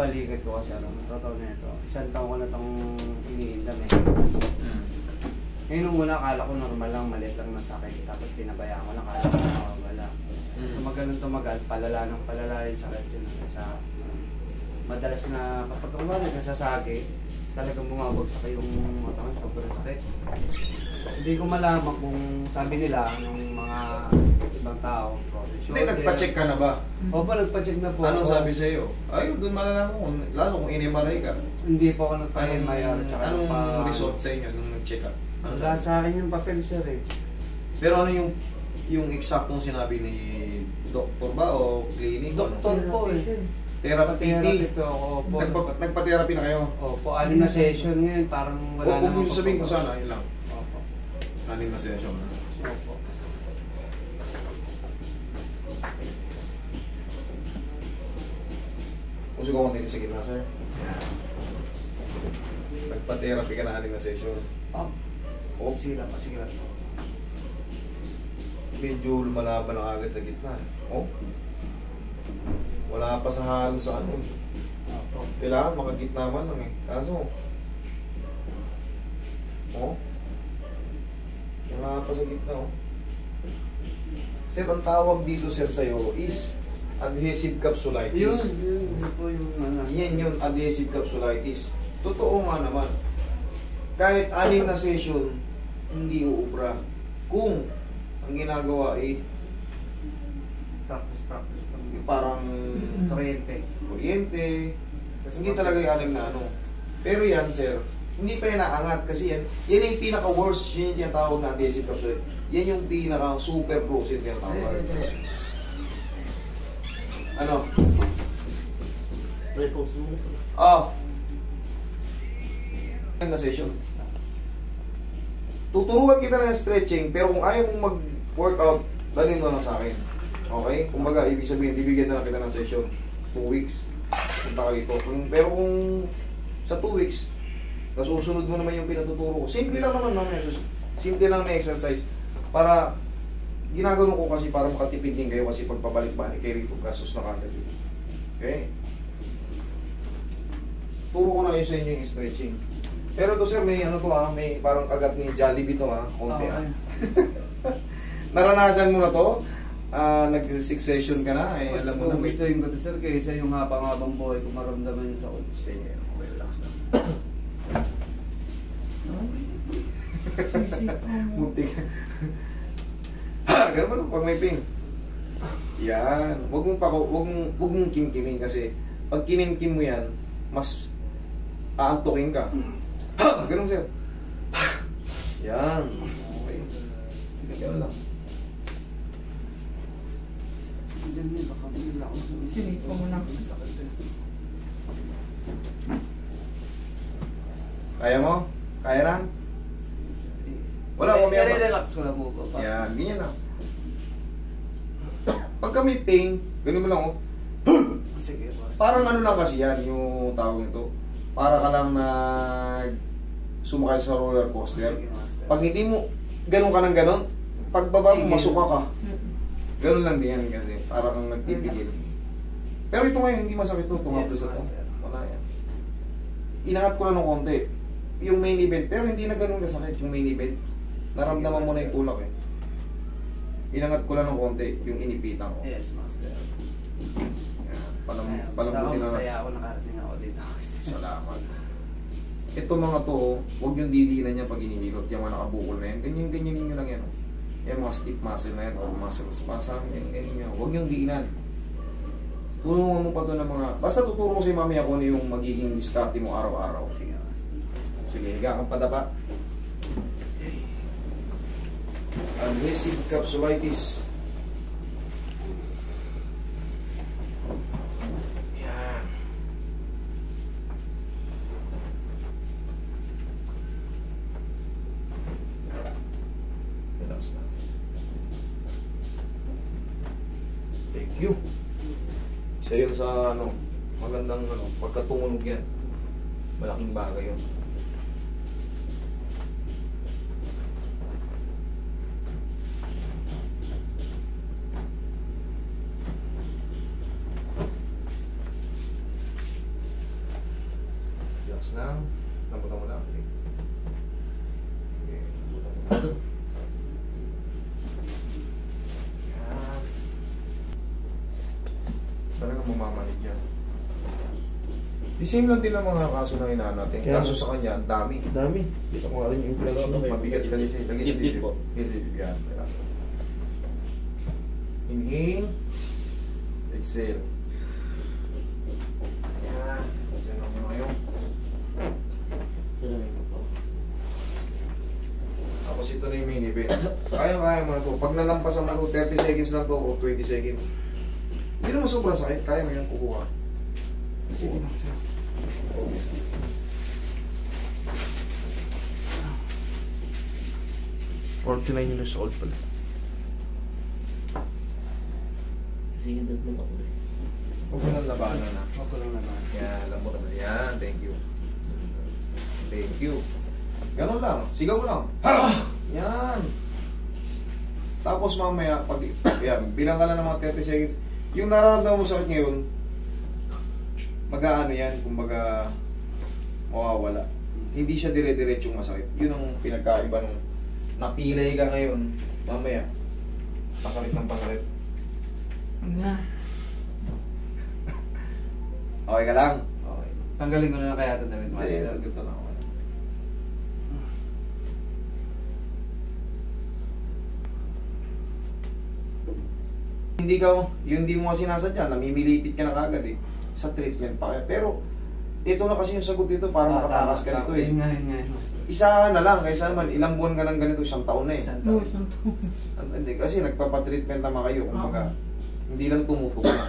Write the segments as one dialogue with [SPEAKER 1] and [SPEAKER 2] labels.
[SPEAKER 1] balikat ko kasi totoo na ito. Isang taon ko na itong iniindam eh. Ngayon nung una, akala ko normal lang, maliit lang na sakit. Tapos pinabayaan ko lang, akala ko nakawala. Tumagal, palala ng palala yung sakit yun. Madalas na kapag umali ka sa sagi, talagang bumabagsak yung sobrang sakit. Hindi ko malaman kung sabi nila ng mga ibang tao.
[SPEAKER 2] Hindi, nagpa-check ka na ba?
[SPEAKER 1] Opo, nagpa-check na po.
[SPEAKER 2] Anong sabi sa iyo? Ayun, doon malalaman ko, lalo kung in-MRI ka.
[SPEAKER 1] Hindi po ako nagpa-MRI.
[SPEAKER 2] Anong result sa inyo nung nag-check up? Ano
[SPEAKER 1] sa akin yung papel, sir eh.
[SPEAKER 2] Pero ano yung eksaktong sinabi ni doktor ba o clinic?
[SPEAKER 1] Doktor po eh.
[SPEAKER 2] Therapy
[SPEAKER 1] po ako.
[SPEAKER 2] Nagpa-therapy na kayo?
[SPEAKER 1] Opo, 6 na session ngayon. Parang wala na.
[SPEAKER 2] Huwag mo sabihin kung saan, ayun lang.
[SPEAKER 1] Opo.
[SPEAKER 2] 6 na session na.
[SPEAKER 1] Opo.
[SPEAKER 2] Puso ko konti sige na, sir. Nagpa-therapy ka na 6 na session.
[SPEAKER 1] Oh, sige lang.
[SPEAKER 2] Medyo lumalaban na agad sa gitna. Oh. Wala pa sa halos sa ano. Kailangan makagitna man lang eh. Kaso, wala pa sa gitna oh. Sir, ang tawag dito sir sa'yo is adhesive capsulitis.
[SPEAKER 1] Yun po yung ano.
[SPEAKER 2] Yan yun, adhesive capsulitis. Totoo nga naman. Kahit 6 na session, hindi uubra. Kung ang ginagawa ay
[SPEAKER 1] practice lang.
[SPEAKER 2] Parang
[SPEAKER 1] kuryente.
[SPEAKER 2] Hindi talaga yung 6 na ano. Pero yan sir, hindi pa yan naangat kasi yan yung pinaka-worst, yun yung tinatawag na adhesive capsulitis. Yan yung pinaka-super close yung tinatawag. Ano? Na session. Tuturuan kita ng stretching, pero kung ayaw mong mag-workout, dalhin mo lang sa akin. Okay? Kumbaga, ibig sabihin, bibigyan na lang kita ng session. 2 weeks. Punta ka dito. Pero kung sa 2 weeks, nasusunod mo naman yung pinatuturo ko. Simple lang naman naman. Simple lang na exercise. Para, ginagano ko kasi para makatipid din kayo kasi pagpabalik-balik kayo rito, gastos na kagad yun. Okay? Turo ko na kayo sa inyo yung stretching. Pero to sir, may ano to may parang kagat ni Jollibee to konti Naranasan mo na to? Nag-6 session ka na,
[SPEAKER 1] mas
[SPEAKER 2] alam mo na.
[SPEAKER 1] Gusto yung ko to sir, kaysa yung habang buhay ko maramdaman yung sakit.
[SPEAKER 2] Sige, okay, relax lang. Munti ka. Ganun pag may pain. Yan. Huwag mong kimkimin kasi pag kinimkim mo yan, mas aantukin ka. Ganun sir. Yan. Okay. Ganun lang.
[SPEAKER 1] Sinip ko muna.
[SPEAKER 2] Kaya mo? Kaya na? Wala pa may
[SPEAKER 1] relax ko na po.
[SPEAKER 2] Yan, ganyan lang. Pagka may pain, ganun mo lang
[SPEAKER 1] Sige,
[SPEAKER 2] parang ano lang kasi yan, yung tawag nito. Para ka lang sumakay sa roller coaster. Pag hindi mo ganun ka ng ganun, pagbaba mo masuka ka. Ganun lang din yan kasi para kang nagpipigil. Pero ito ngayon hindi masakit to, tumapos sa to. Wala yan. Inangat ko lang ng konti. Yung main event, pero hindi na ganun kasakit yung main event. Naramdaman mo na yung tulak eh. Inangat ko lang ng konti yung inipitan ko.
[SPEAKER 1] Yes, master.
[SPEAKER 2] Palambutin na.
[SPEAKER 1] Masaya ako, nakarating ako dito.
[SPEAKER 2] Salamat. Ito mga to, huwag yung didiinan niya pag inihilot. Yung mga nakabukol na yan. Ganyan nyo lang yan. Yan mga stiff muscle na yan or muscle spasm. Ganyan nyo. Huwag yung diinan. Tulungan mo pa to ng mga... Basta tuturo ko si mami ako na yung magiging diskarte mo araw-araw.
[SPEAKER 1] Sige, master.
[SPEAKER 2] Sige, higa kang padapa. Adhesive capsulitis. Yan. Relax na. Thank you. Isa yun sa magandang pagkatumunog yan. Malaking bagay yun. Relax lang. Lambutan mo lang. Okay. Okay, lambutan mo lang. Yan. Talagang mamamalig yan. The same lang din ang mga kaso na hinaan natin.
[SPEAKER 3] Kaya-
[SPEAKER 2] Kaso sa kanya, ang dami.
[SPEAKER 3] Dami. Dito ko nga rin yung inflation.
[SPEAKER 2] Mabigat kasi siya. Lagi sa
[SPEAKER 4] Dibdib
[SPEAKER 2] dibdib.
[SPEAKER 4] po.
[SPEAKER 2] Dibdib yan. Relax. Inhale. Exhale. Ayan. Diyan lang muna kayo. Tapos ito na yung main event. Kaya mo na to. Pag nalampasan mo to, 30 seconds lang to o 20 seconds. Hindi naman sobrang sakit. Kaya mo yan kukuha.
[SPEAKER 1] Sige lang, sir.
[SPEAKER 3] 49 years old pala.
[SPEAKER 4] Sige, dagdag ako eh.
[SPEAKER 2] Huwag mo nang labanan na.
[SPEAKER 1] Ako lang naman.
[SPEAKER 2] Yan, alam mo naman. Yan, thank you. Thank you. Ganon lang. Sigaw mo lang. Yan. Tapos mamaya, pag, yan, bilang ka lang ng mga 30 seconds, yung nararamdaman mo sakit ngayon, mag-aano yan, kumbaga, mawawala. Hindi siya dire-diretsong masakit. Yun ang pinagkaiba nung napilay ka ngayon, mamaya, pasakit ng pasakit.
[SPEAKER 3] Nga.
[SPEAKER 2] Okay ka lang?
[SPEAKER 1] Okay. Tanggalin ko na lang kaya ito damit,
[SPEAKER 2] Hindi,
[SPEAKER 1] master.
[SPEAKER 2] ganito lang ako. Hindi ka, yung hindi mo kasi sinasadya, namimilipit ka na kagad eh. Sa treatment pa kaya. Pero, ito na kasi yung sagot dito para makatakas ka nito eh.
[SPEAKER 1] Yun nga, yun nga. master.
[SPEAKER 2] Isa na lang, kaysa naman, ilang buwan ka ng ganito, 1 taon na eh.
[SPEAKER 1] Isang
[SPEAKER 3] Oo,
[SPEAKER 1] taon.
[SPEAKER 3] isang taon.
[SPEAKER 2] Hindi, kasi nagpapatreatment naman kayo, kumbaga, hindi lang tumutugma.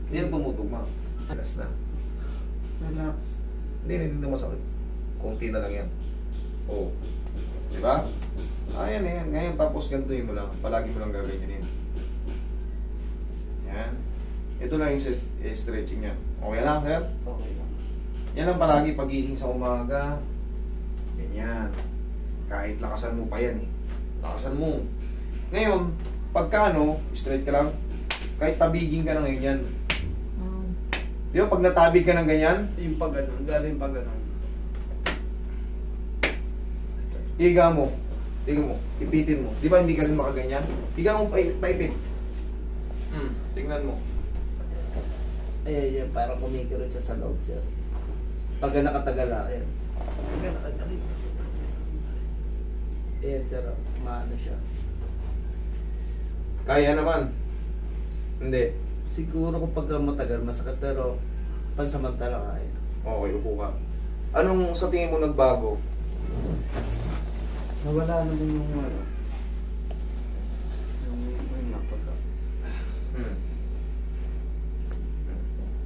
[SPEAKER 2] Hindi lang tumutugma. Alas na.
[SPEAKER 3] Relax.
[SPEAKER 2] Hindi na masakit. Kunti na lang yan. Oo. Di ba? Ayan eh. Ngayon tapos ganituin mo lang. Palagi mo lang gaganyanin. Yan. Ito lang yung stretching niya. Okay lang, sir?
[SPEAKER 1] Okay lang.
[SPEAKER 2] Yan ang palagi pagising sa umaga. Ganyan. Kahit lakasan mo pa yan eh. Lakasan mo. Ngayon, pagka straight ka lang, kahit tabigin ka na ngayon yan. Di ba pag natabig ka ng ganyan,
[SPEAKER 1] Yung pag ganun, galing pag ganun.
[SPEAKER 2] higa mo. Higa mo. Ipitin mo. Di ba hindi ka rin makaganyan? Higa mo paipit. Tingnan mo.
[SPEAKER 4] Ay, parang kumikirot siya sa loob, sir. Pag nakatagal, ayan. Pag nakatagal. Eh, sir, maano siya.
[SPEAKER 2] Kaya naman. Hindi.
[SPEAKER 4] Siguro kung pagka matagal, masakit, pero pansamantala kaya.
[SPEAKER 2] Okay, upo ka. Anong sa tingin mo nagbago?
[SPEAKER 1] Nawala na din yung ano. Yung napagka.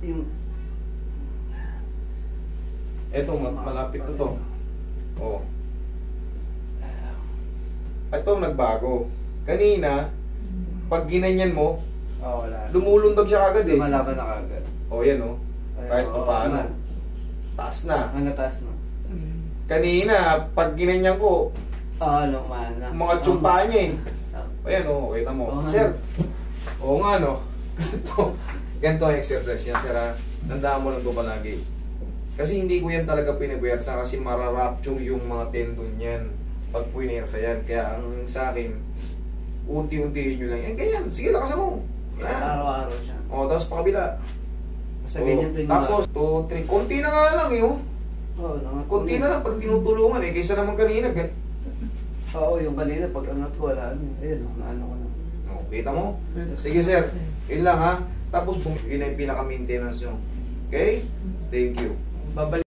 [SPEAKER 1] Yung
[SPEAKER 2] Eto, malapit na to. Oh. Ito nagbago. Kanina, pag ginanyan mo,
[SPEAKER 1] wala.
[SPEAKER 2] lumulundag siya agad eh.
[SPEAKER 1] Lumalaban na kagad.
[SPEAKER 2] O yan oh. Kahit pa paano.
[SPEAKER 1] naman.
[SPEAKER 2] Taas na.
[SPEAKER 1] Ang nataas na.
[SPEAKER 2] Kanina, pag ginanyan ko,
[SPEAKER 1] Lumaan na.
[SPEAKER 2] mga tsumpaan niya eh.
[SPEAKER 1] Oh.
[SPEAKER 2] Ayan o, kita mo.
[SPEAKER 1] Oo nga.
[SPEAKER 2] Sir, oo nga no. Ganito ang exercise niya, sir ha. Tandaan mo lang ito palagi. Kasi hindi ko yan talaga pinagwersa kasi mararapture yung mga tendon yan pag puinersa yan. Kaya ang sa akin, unti-untiin nyo lang. Yan, ganyan. Sige, lakasan mo. Yan.
[SPEAKER 1] Araw-araw siya.
[SPEAKER 2] O, tapos pa kabila.
[SPEAKER 1] Sa ganyan din
[SPEAKER 2] Tapos, 2, 3. Konti na nga lang eh. Oh. Konti na lang pag tinutulungan eh. Kaysa naman kanina.
[SPEAKER 1] Oo, yung kanina pag angat ko, wala ano. Ayun, naano ko na.
[SPEAKER 2] O, kita mo? Sige sir, yun lang ha. Tapos yun na yung pinaka-maintenance nyo. Okay? Thank you.
[SPEAKER 1] Babalik.